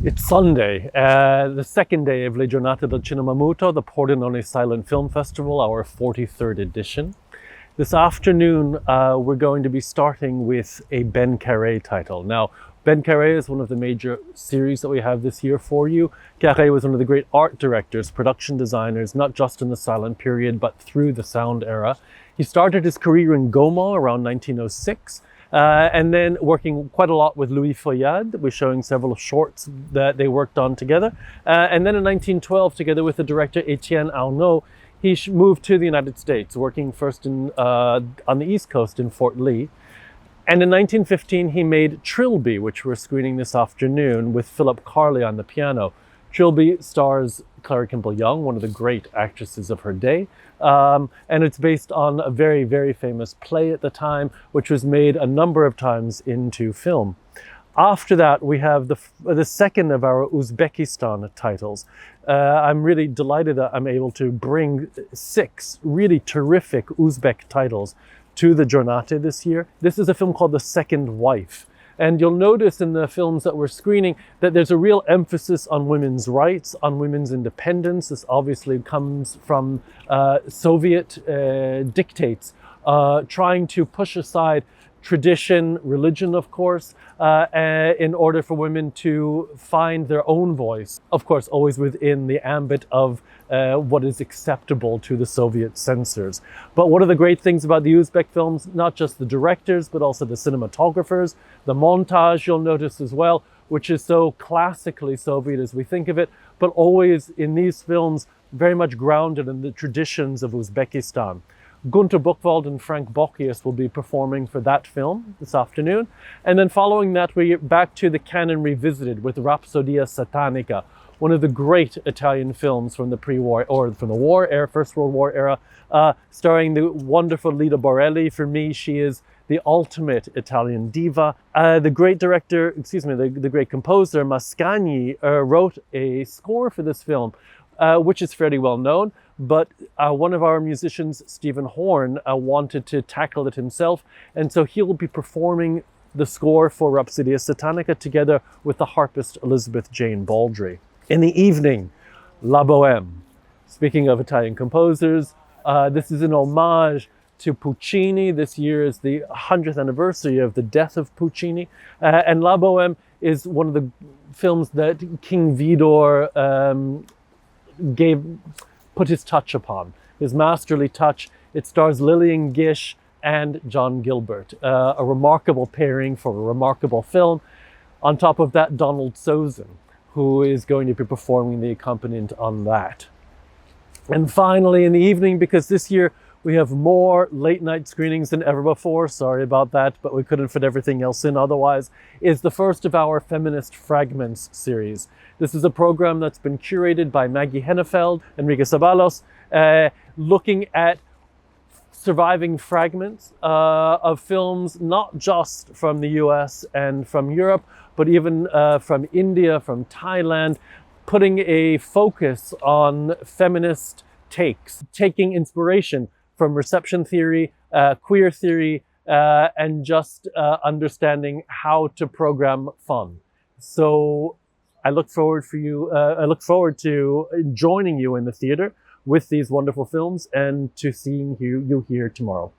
It's Sunday, the second day of Le Giornate del Cinema Muto, the Pordenone Silent Film Festival, our 43rd edition. This afternoon, we're going to be starting with a Ben Carré title. Now, Ben Carré is one of the major series that we have this year for you. Carré was one of the great art directors, production designers, not just in the silent period, but through the sound era. He started his career in Gaumont around 1906. And then working quite a lot with Louis Feuillade. We're showing several shorts that they worked on together. And then in 1912, together with the director Etienne Arnaud, he moved to the United States, working first on the East Coast in Fort Lee. And in 1915, he made Trilby, which we're screening this afternoon, with Philip Carley on the piano. Trilby stars Clara Kimball-Young, one of the great actresses of her day. And it's based on a very, very famous play at the time, which was made a number of times into film. After that, we have the second of our Uzbekistan titles. I'm really delighted that I'm able to bring 6 really terrific Uzbek titles to the Giornate this year. This is a film called The Second Wife. And you'll notice in the films that we're screening that there's a real emphasis on women's rights, on women's independence. This obviously comes from Soviet dictates trying to push aside tradition, religion, of course, in order for women to find their own voice. Of course, always within the ambit of what is acceptable to the Soviet censors. But one of the great things about the Uzbek films, not just the directors, but also the cinematographers, the montage you'll notice as well, which is so classically Soviet as we think of it, but always in these films very much grounded in the traditions of Uzbekistan. Gunter Buchwald and Frank Bocchius will be performing for that film this afternoon. And then following that, we're back to the canon revisited with Rhapsodia Satanica, one of the great Italian films from the pre-war, or from the war era, First World War era, starring the wonderful Lida Borelli. For me, she is the ultimate Italian diva. The great director, the great composer Mascagni wrote a score for this film, which is fairly well known, but one of our musicians, Stephen Horn, wanted to tackle it himself, and so he'll be performing the score for Rhapsodia Satanica together with the harpist Elizabeth Jane Baldry. In the evening, La Bohème. Speaking of Italian composers, this is an homage to Puccini. This year is the 100th anniversary of the death of Puccini, and La Bohème is one of the films that King Vidor put his touch upon, his masterly touch. It stars Lillian Gish and John Gilbert, a remarkable pairing for a remarkable film. On top of that, Donald Sozin, who is going to be performing the accompaniment on that. And finally, in the evening, because this year we have more late night screenings than ever before, sorry about that, but we couldn't fit everything else in otherwise, is the first of our Feminist Fragments series. This is a program that's been curated by Maggie Hennefeld, Enrique Sabalos, looking at surviving fragments of films, not just from the US and from Europe, but even from India, from Thailand, putting a focus on feminist takes, taking inspiration from reception theory, queer theory, and just understanding how to program fun. So I look forward to joining you in the theater with these wonderful films and to seeing you here tomorrow.